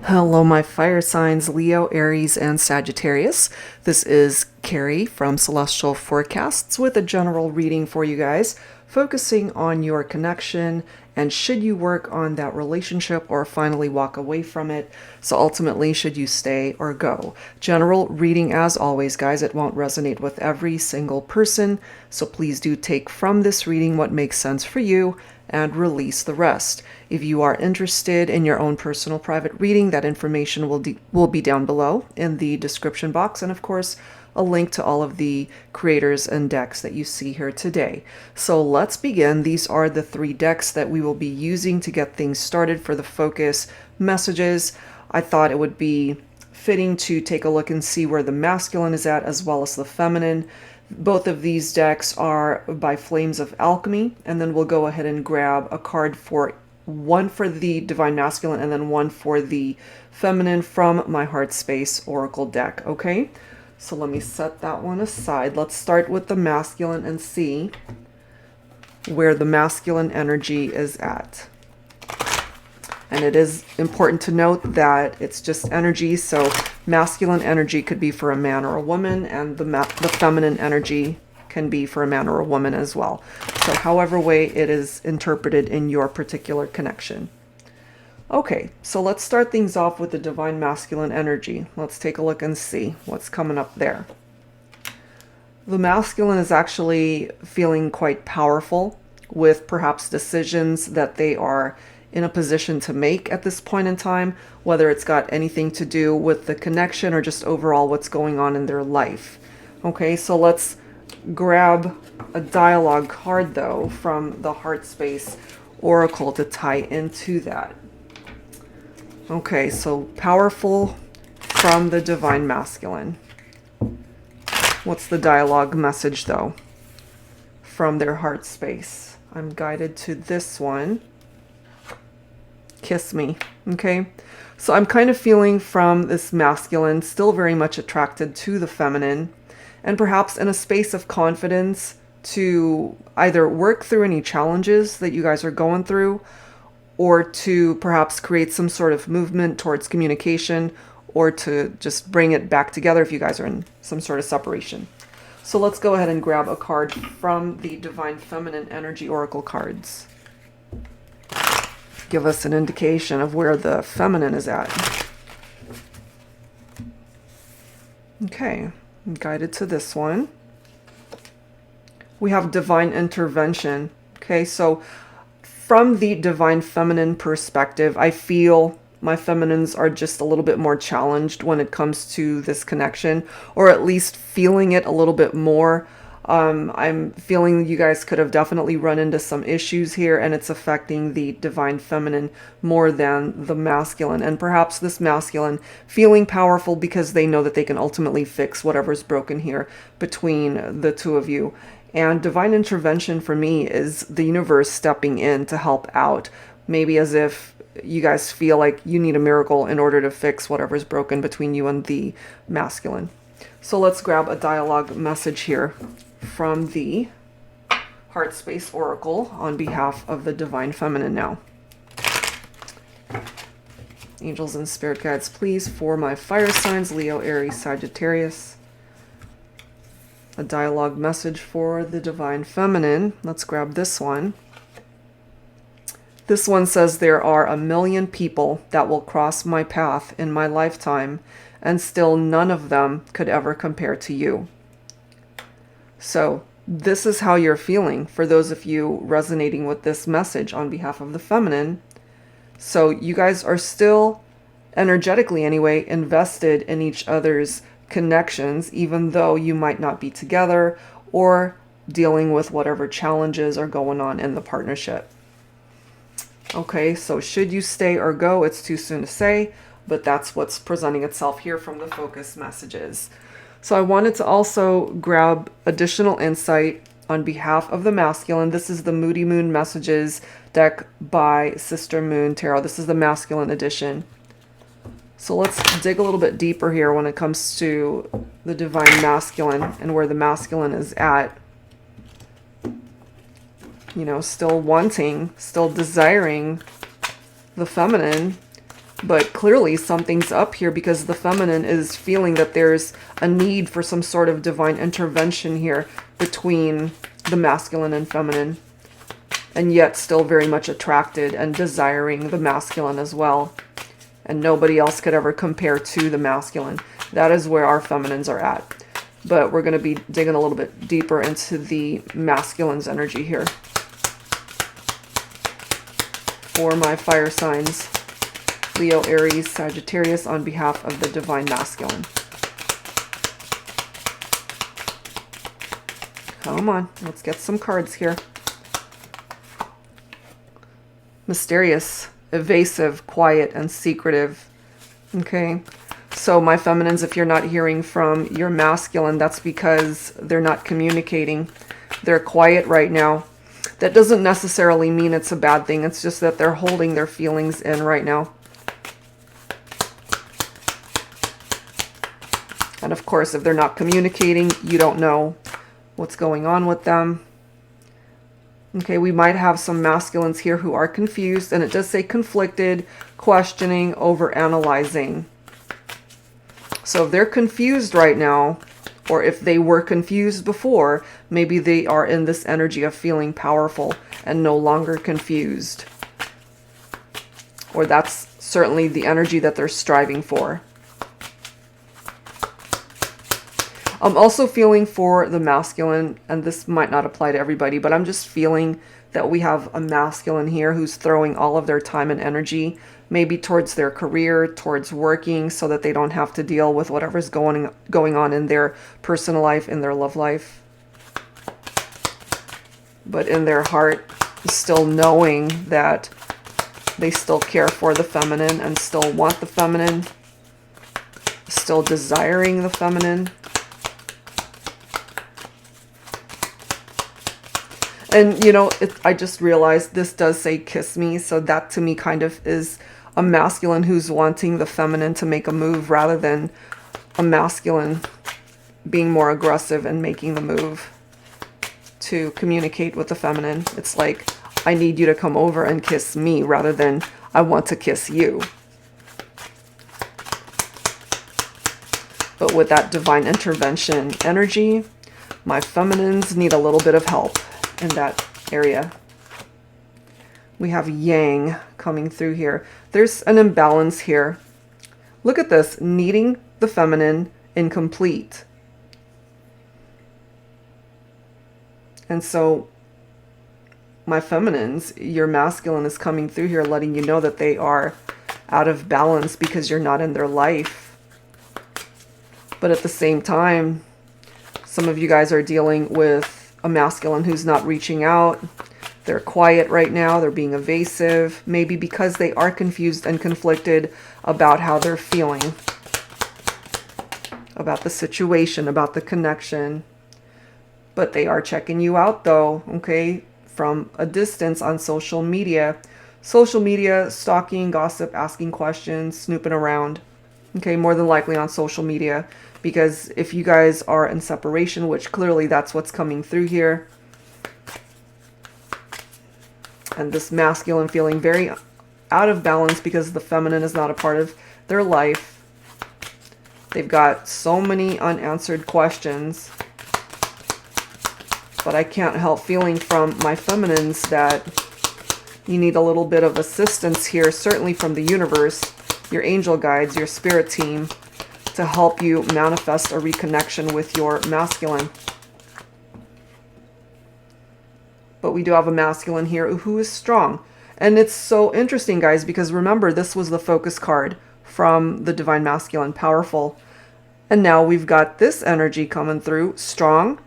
Hello, my fire signs, Leo, Aries, and Sagittarius. This is Carrie from Celestial Forecasts with a general reading for you guys, focusing on your connection and should you work on that relationship or finally walk away from it. So ultimately, should you stay or go? General reading as always, guys. It won't resonate with every single person. So please do take from this reading what makes sense for you and release the rest. If you are interested in your own personal private reading, that information will be down below in the description box, and of course a link to all of the creators and decks that you see here today. So let's begin. These are the 3 decks that we will be using to get things started for the focus messages. I thought it would be fitting to take a look and see where the masculine is at as well as the feminine. Both of these decks are by Flames of Alchemy, and then we'll go ahead and grab a card for one for the Divine Masculine and then one for the Feminine from my HeartSpace Oracle deck, okay? So let me set that one aside. Let's start with the masculine and see where the masculine energy is at. And it is important to note that it's just energy, so masculine energy could be for a man or a woman, and the feminine energy can be for a man or a woman as well. So however way it is interpreted in your particular connection. Okay, so let's start things off with the divine masculine energy. Let's take a look and see what's coming up there. The masculine is actually feeling quite powerful with perhaps decisions that they are in a position to make at this point in time, whether it's got anything to do with the connection or just overall what's going on in their life. Okay, so let's grab a dialogue card though from the HeartSpace Oracle to tie into that. Okay, so powerful from the divine masculine. What's the dialogue message though from their heart space? I'm guided to this one. Kiss me. Okay, so I'm kind of feeling from this masculine still very much attracted to the feminine, and perhaps in a space of confidence to either work through any challenges that you guys are going through, or to perhaps create some sort of movement towards communication, or to just bring it back together if you guys are in some sort of separation. So let's go ahead and grab a card from the Divine Feminine Energy Oracle cards. Give us an indication of where the feminine is at. Okay, I'm guided to this one. We have divine intervention. Okay, so from the divine feminine perspective, I feel my feminines are just a little bit more challenged when it comes to this connection, or at least feeling it a little bit more. I'm feeling you guys could have definitely run into some issues here, and it's affecting the divine feminine more than the masculine. And perhaps this masculine feeling powerful because they know that they can ultimately fix whatever's broken here between the two of you. And divine intervention for me is the universe stepping in to help out, maybe as if you guys feel like you need a miracle in order to fix whatever's broken between you and the masculine. So let's grab a dialogue message here from the HeartSpace Oracle on behalf of the Divine Feminine now. Angels and spirit guides, please, for my fire signs, Leo, Aries, Sagittarius. A dialogue message for the Divine Feminine. Let's grab this one. This one says, there are 1,000,000 people that will cross my path in my lifetime, and still none of them could ever compare to you. So this is how you're feeling for those of you resonating with this message on behalf of the feminine. So you guys are still, energetically anyway, invested in each other's connections, even though you might not be together or dealing with whatever challenges are going on in the partnership. Okay, so should you stay or go? It's too soon to say, but that's what's presenting itself here from the focus messages. So I wanted to also grab additional insight on behalf of the masculine. This is the Moody Moon Messages deck by Sister Moon Tarot. This is the masculine edition. So let's dig a little bit deeper here when it comes to the divine masculine and where the masculine is at. You know, still wanting, still desiring the feminine, But clearly something's up here because the feminine is feeling that there's a need for some sort of divine intervention here between the masculine and feminine, and yet still very much attracted and desiring the masculine as well. And nobody else could ever compare to the masculine. That is where our feminines are at. But we're going to be digging a little bit deeper into the masculine's energy here. For my fire signs, Leo, Aries, Sagittarius, on behalf of the divine masculine. Come on, let's get some cards here. Mysterious, evasive, quiet, and secretive. Okay, so my feminines, if you're not hearing from your masculine, that's because they're not communicating. They're quiet right now. That doesn't necessarily mean it's a bad thing. It's just that they're holding their feelings in right now. And of course, if they're not communicating, you don't know what's going on with them. Okay, we might have some masculines here who are confused, and it does say conflicted, questioning, overanalyzing. So if they're confused right now, or if they were confused before, maybe they are in this energy of feeling powerful and no longer confused. Or that's certainly the energy that they're striving for. I'm also feeling for the masculine, and this might not apply to everybody, but I'm just feeling that we have a masculine here who's throwing all of their time and energy, maybe towards their career, towards working, so that they don't have to deal with whatever's going on in their personal life, in their love life. But in their heart, still knowing that they still care for the feminine and still want the feminine, still desiring the feminine. And, you know, I just realized this does say kiss me. So that to me kind of is a masculine who's wanting the feminine to make a move rather than a masculine being more aggressive and making the move to communicate with the feminine. It's like, I need you to come over and kiss me rather than I want to kiss you. But with that divine intervention energy, my feminines need a little bit of help in that area. We have yang coming through here. There's an imbalance here. Look at this, needing the feminine, incomplete. And so my feminines, your masculine is coming through here letting you know that they are out of balance because you're not in their life. But at the same time, some of you guys are dealing with a masculine who's not reaching out. They're quiet right now. They're being evasive, maybe because they are confused and conflicted about how they're feeling, about the situation, about the connection. But they are checking you out though, okay, from a distance on social media. Social media, stalking, gossip, asking questions, snooping around. Okay, more than likely on social media. Because if you guys are in separation, which clearly that's what's coming through here, and this masculine feeling very out of balance because the feminine is not a part of their life. They've got so many unanswered questions. But I can't help feeling from my feminines that you need a little bit of assistance here, certainly from the universe, your angel guides, your spirit team, to help you manifest a reconnection with your masculine. But we do have a masculine here who is strong. And it's so interesting, guys, because remember, this was the focus card from the divine masculine, powerful. And now we've got this energy coming through, strong,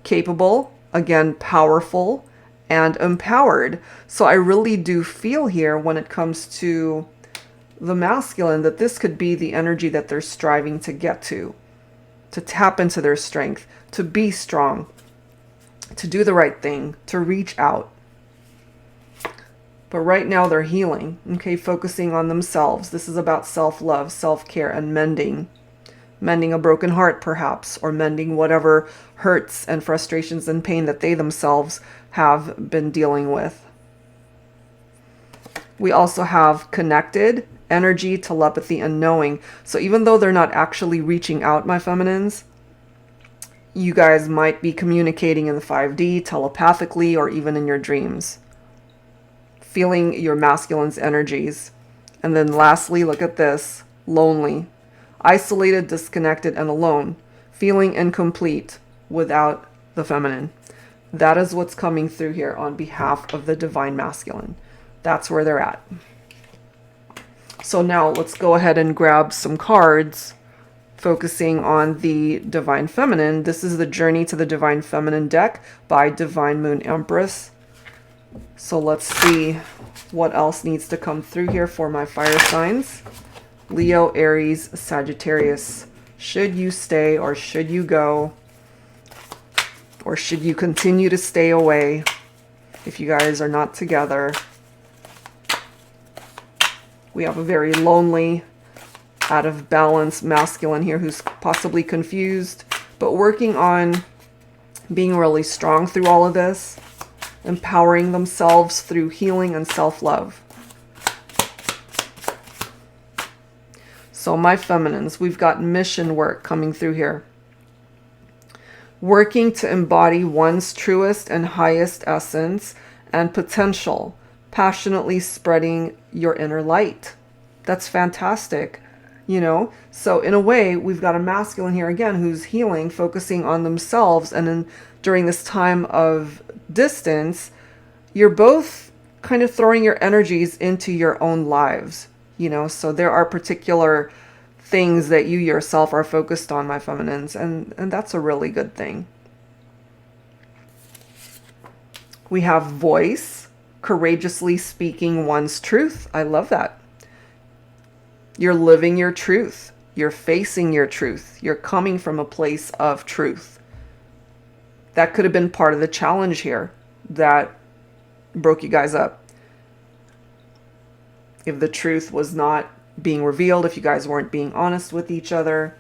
capable, again, powerful, and empowered. So I really do feel here when it comes to the masculine that this could be the energy that they're striving to get to tap into their strength, to be strong, to do the right thing, to reach out. But right now they're healing, okay, focusing on themselves. This is about self-love, self-care, and mending. Mending a broken heart, perhaps, or mending whatever hurts and frustrations and pain that they themselves have been dealing with. We also have connected energy, telepathy, and knowing. So even though they're not actually reaching out, my feminines, you guys might be communicating in the 5D, telepathically, or even in your dreams. Feeling your masculine's energies. And then lastly, look at this. Lonely. Isolated, disconnected, and alone. Feeling incomplete without the feminine. That is what's coming through here on behalf of the divine masculine. That's where they're at. So now let's go ahead and grab some cards focusing on the divine feminine. This is the Journey to the Divine Feminine deck by Divine Moon Empress. So let's see what else needs to come through here for my fire signs. Leo, Aries, Sagittarius. Should you stay or should you go? Or should you continue to stay away if you guys are not together? We have a very lonely, out of balance masculine here who's possibly confused, but working on being really strong through all of this, empowering themselves through healing and self-love. So my feminines, we've got mission work coming through here. Working to embody one's truest and highest essence and potential, passionately spreading your inner light. That's fantastic, you know? So in a way, we've got a masculine here again who's healing, focusing on themselves, and during this time of distance, you're both kind of throwing your energies into your own lives, you know? So there are particular things that you yourself are focused on, my feminines, and that's a really good thing. We have voice, courageously speaking one's truth. I love that. You're living your truth. You're facing your truth. You're coming from a place of truth. That could have been part of the challenge here that broke you guys up. If the truth was not being revealed, if you guys weren't being honest with each other,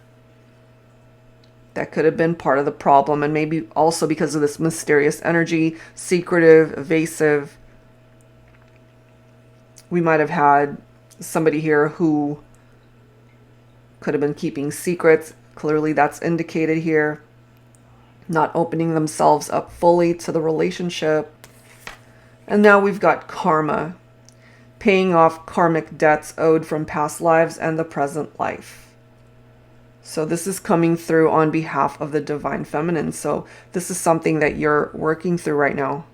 that could have been part of the problem. And maybe also because of this mysterious energy, secretive, evasive, we might have had somebody here who could have been keeping secrets. Clearly that's indicated here. Not opening themselves up fully to the relationship. And now we've got karma. Paying off karmic debts owed from past lives and the present life. So this is coming through on behalf of the divine feminine. So this is something that you're working through right now.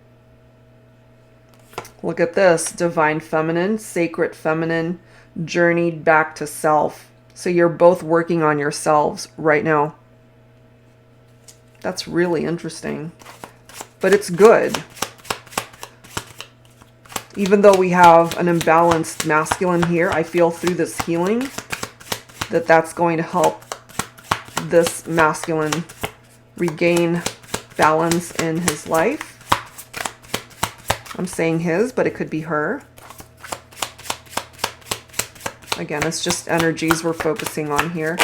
Look at this. Divine feminine, sacred feminine, journeyed back to self. So you're both working on yourselves right now. That's really interesting. But it's good. Even though we have an imbalanced masculine here, I feel through this healing that that's going to help this masculine regain balance in his life. I'm saying his, but it could be her. Again, it's just energies we're focusing on here.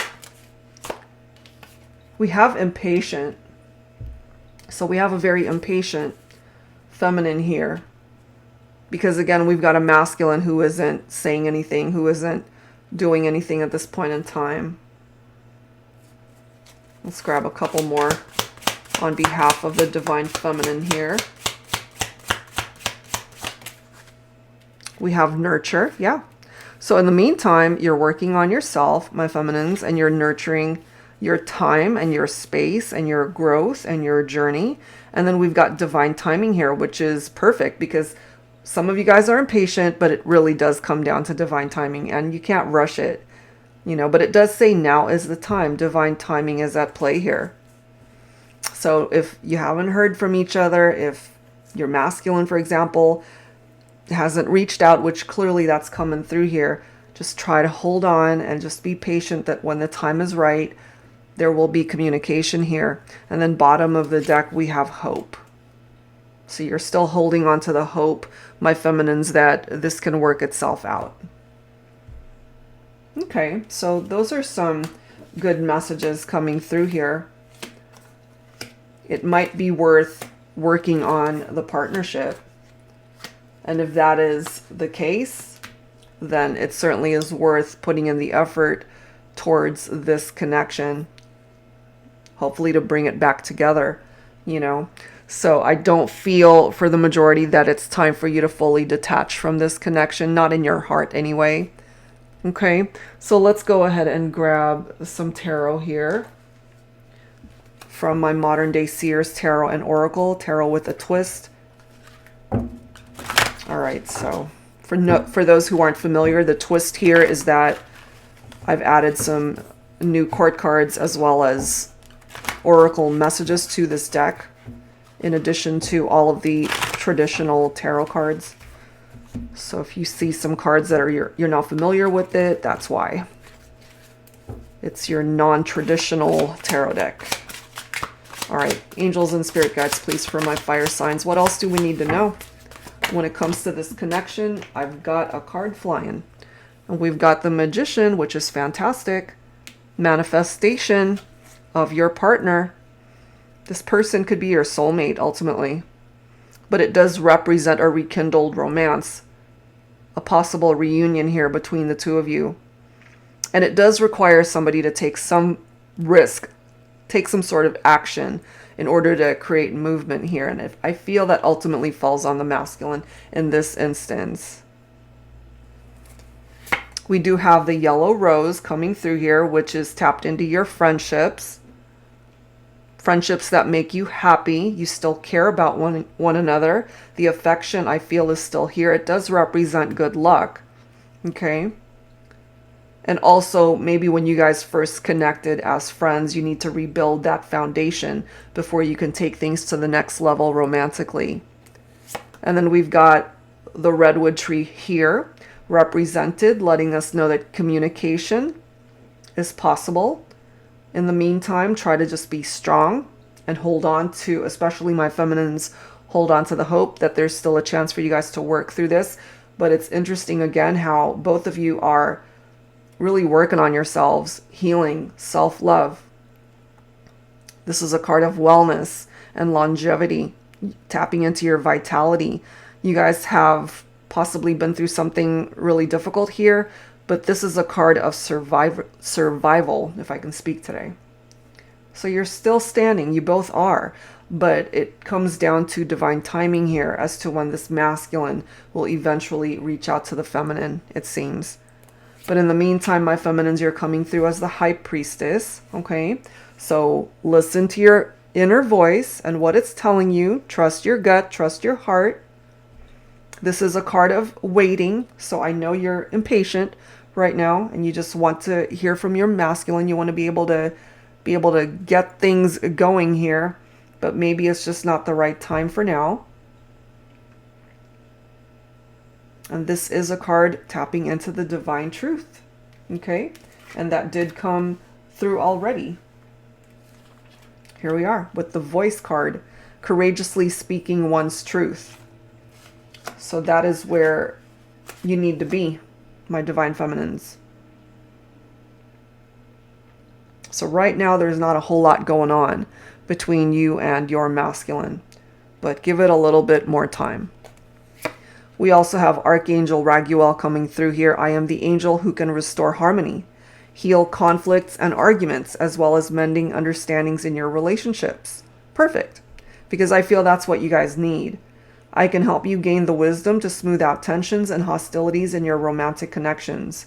We have impatient. So we have a very impatient feminine here. Because again, we've got a masculine who isn't saying anything, who isn't doing anything at this point in time. Let's grab a couple more on behalf of the divine feminine here. We have nurture, yeah. So in the meantime, you're working on yourself, my feminines, and you're nurturing your time and your space and your growth and your journey. And then we've got divine timing here, which is perfect because some of you guys are impatient, but it really does come down to divine timing and you can't rush it, you know, but it does say now is the time. Divine timing is at play here. So if you haven't heard from each other, if your masculine, for example, hasn't reached out, which clearly that's coming through here, just try to hold on and just be patient that when the time is right, there will be communication here. And then bottom of the deck, we have hope. So you're still holding on to the hope, my feminines, that this can work itself out. Okay, so those are some good messages coming through here. It might be worth working on the partnership. And if that is the case, then it certainly is worth putting in the effort towards this connection, hopefully to bring it back together, you know. So I don't feel for the majority that it's time for you to fully detach from this connection, not in your heart anyway. Okay, so let's go ahead and grab some tarot here from my Modern Day Seers Tarot and Oracle, tarot with a twist. All right, so for those who aren't familiar, the twist here is that I've added some new court cards as well as oracle messages to this deck, in addition to all of the traditional tarot cards. So if you see some cards that are you're not familiar with it, that's why. It's your non-traditional tarot deck. All right, angels and spirit guides, please, for my fire signs. What else do we need to know when it comes to this connection? I've got a card flying. And we've got the Magician, which is fantastic. Manifestation of your partner. This person could be your soulmate, ultimately. But it does represent a rekindled romance. A possible reunion here between the two of you. And it does require somebody to take some risk, take some sort of action in order to create movement here. And I feel that ultimately falls on the masculine in this instance. We do have the yellow rose coming through here, which is tapped into your friendships. Friendships that make you happy. You still care about one another. The affection, I feel, is still here. It does represent good luck. Okay. And also, maybe when you guys first connected as friends, you need to rebuild that foundation before you can take things to the next level romantically. And then we've got the redwood tree here, represented, letting us know that communication is possible. In the meantime, try to just be strong and hold on to, especially my feminines, hold on to the hope that there's still a chance for you guys to work through this. But it's interesting, again, how both of you are really working on yourselves, healing, self-love. This is a card of wellness and longevity, tapping into your vitality. You guys have possibly been through something really difficult here, but this is a card of survival, if I can speak today. So you're still standing, you both are, but it comes down to divine timing here as to when this masculine will eventually reach out to the feminine, it seems. But in the meantime, my feminines, you're coming through as the high priestess, okay? So listen to your inner voice and what it's telling you. Trust your gut, trust your heart. This is a card of waiting, so I know you're impatient right now and you just want to hear from your masculine. You want to be able to get things going here, but maybe it's just not the right time for now. And this is a card tapping into the divine truth, okay? And that did come through already. Here we are with the voice card, courageously speaking one's truth. So that is where you need to be, my divine feminines. So right now there's not a whole lot going on between you and your masculine, but give it a little bit more time. We also have Archangel Raguel coming through here. I am the angel who can restore harmony, heal conflicts and arguments, as well as mending understandings in your relationships. Perfect, because I feel that's what you guys need. I can help you gain the wisdom to smooth out tensions and hostilities in your romantic connections.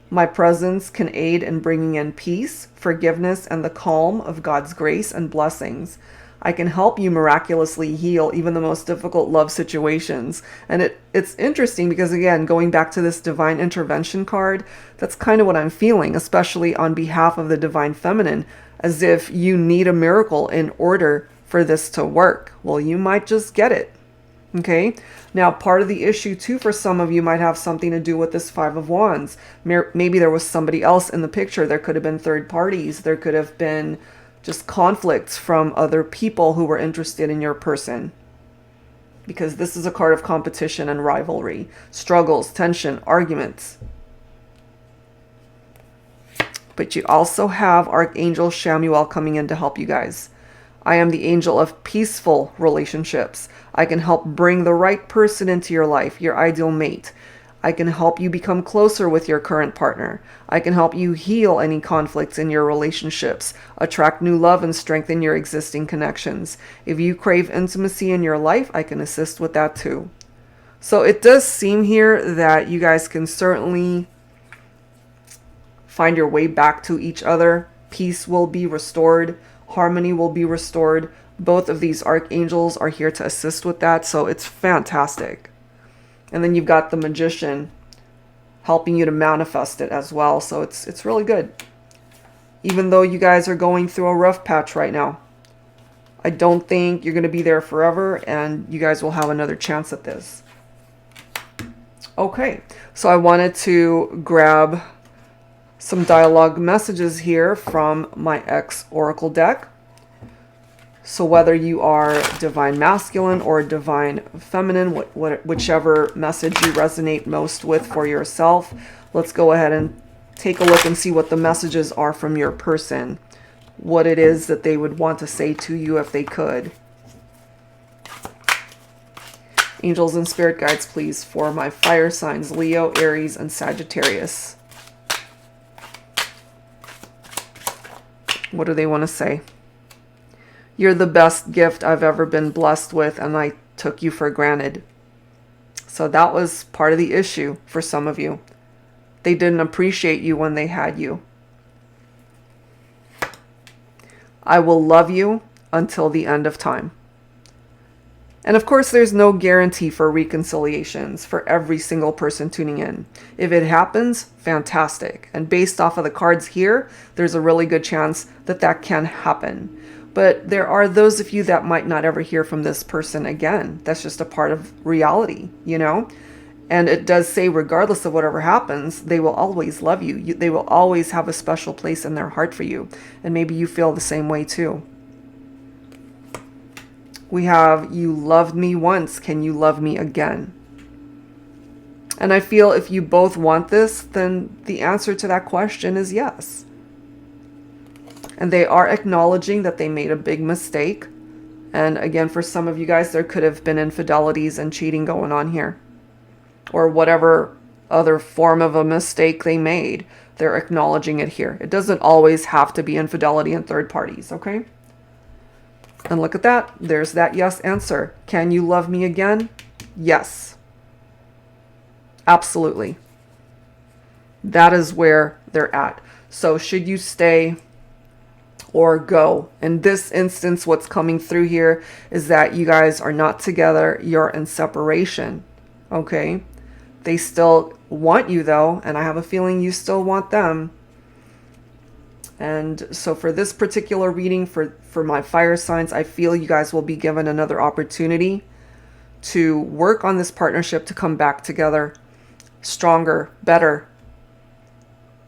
My presence can aid in bringing in peace, forgiveness, and the calm of God's grace and blessings. I can help you miraculously heal even the most difficult love situations. And it's interesting because, again, going back to this divine intervention card, that's kind of what I'm feeling, especially on behalf of the divine feminine, as if you need a miracle in order for this to work. Well, you might just get it. Okay, now part of the issue too for some of you might have something to do with this Five of Wands. Maybe there was somebody else in the picture. There could have been third parties. There could have been just conflicts from other people who were interested in your person. Because this is a card of competition and rivalry, struggles, tension, arguments. But you also have Archangel Shamuel coming in to help you guys. I am the angel of peaceful relationships. I can help bring the right person into your life, your ideal mate. I can help you become closer with your current partner. I can help you heal any conflicts in your relationships, attract new love, and strengthen your existing connections. If you crave intimacy in your life, I can assist with that too. So it does seem here that you guys can certainly find your way back to each other. Peace will be restored. Harmony will be restored. Both of these archangels are here to assist with that. So it's fantastic. And then you've got the Magician helping you to manifest it as well. So it's really good. Even though you guys are going through a rough patch right now, I don't think you're going to be there forever, and you guys will have another chance at this. Okay, so I wanted to grab some dialogue messages here from my X Oracle deck. So whether you are divine masculine or divine feminine, whichever message you resonate most with for yourself, let's go ahead and take a look and see what the messages are from your person. What it is that they would want to say to you if they could. Angels and spirit guides, please, for my fire signs, Leo, Aries, and Sagittarius. What do they want to say? You're the best gift I've ever been blessed with, and I took you for granted. So that was part of the issue for some of you. They didn't appreciate you when they had you. I will love you until the end of time. And of course, there's no guarantee for reconciliations for every single person tuning in. If it happens, fantastic. And based off of the cards here, there's a really good chance that that can happen. But there are those of you that might not ever hear from this person again. That's just a part of reality, you know? And it does say, regardless of whatever happens, they will always love you. They will always have a special place in their heart for you. And maybe you feel the same way too. We have, you loved me once, can you love me again? And I feel if you both want this, then the answer to that question is yes. And they are acknowledging that they made a big mistake. And again, for some of you guys, there could have been infidelities and cheating going on here. Or whatever other form of a mistake they made. They're acknowledging it here. It doesn't always have to be infidelity and third parties, okay? And look at that. There's that yes answer. Can you love me again? Yes. Absolutely. That is where they're at. So should you stay or go? In this instance, what's coming through here is that you guys are not together. You're in separation. Okay? They still want you though, and I have a feeling you still want them. And so for this particular reading, for my fire signs, I feel you guys will be given another opportunity to work on this partnership to come back together stronger, better,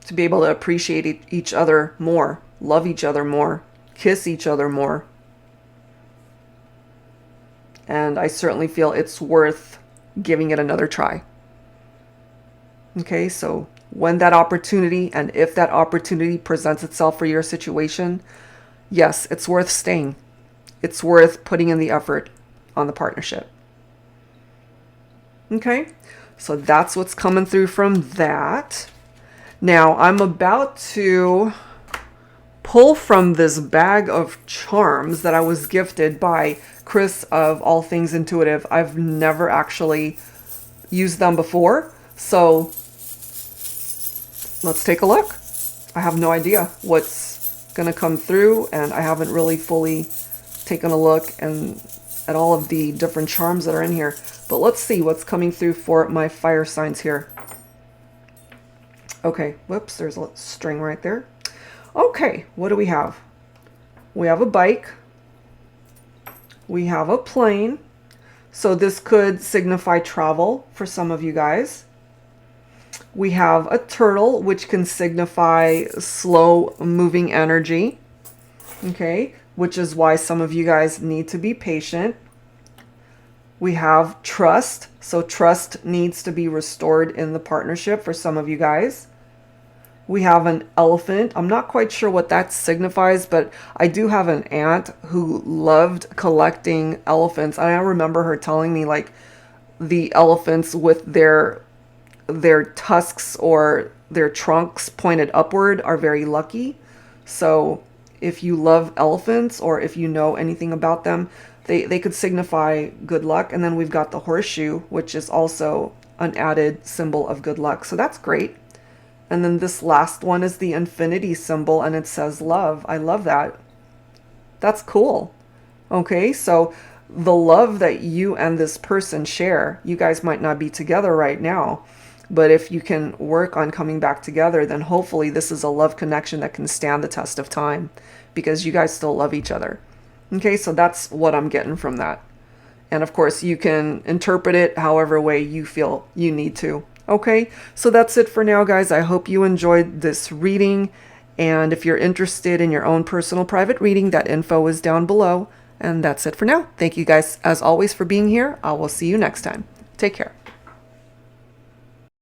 to be able to appreciate each other more, love each other more, kiss each other more. And I certainly feel it's worth giving it another try. Okay, so when that opportunity, and if that opportunity presents itself for your situation, yes, it's worth staying. It's worth putting in the effort on the partnership. Okay, so that's what's coming through from that. Now, I'm about to pull from this bag of charms that I was gifted by Chris of All Things Intuitive. I've never actually used them before, so let's take a look. I have no idea what's going to come through, and I haven't really fully taken a look at all of the different charms that are in here. But let's see what's coming through for my fire signs here. Okay, whoops, there's a string right there. Okay, what do we have? We have a bike. We have a plane. So this could signify travel for some of you guys. We have a turtle, which can signify slow moving energy. Okay, which is why some of you guys need to be patient. We have trust. So trust needs to be restored in the partnership for some of you guys. We have an elephant. I'm not quite sure what that signifies, but I do have an aunt who loved collecting elephants. I remember her telling me like the elephants with their their tusks or their trunks pointed upward are very lucky. So if you love elephants or if you know anything about them, they could signify good luck. And then we've got the horseshoe, which is also an added symbol of good luck. So that's great. And then this last one is the infinity symbol, and it says love. I love that. That's cool. Okay, so the love that you and this person share, you guys might not be together right now, but if you can work on coming back together, then hopefully this is a love connection that can stand the test of time because you guys still love each other. Okay, so that's what I'm getting from that. And of course, you can interpret it however way you feel you need to. Okay, so that's it for now, guys. I hope you enjoyed this reading. And if you're interested in your own personal private reading, that info is down below. And that's it for now. Thank you guys, as always, for being here. I will see you next time. Take care.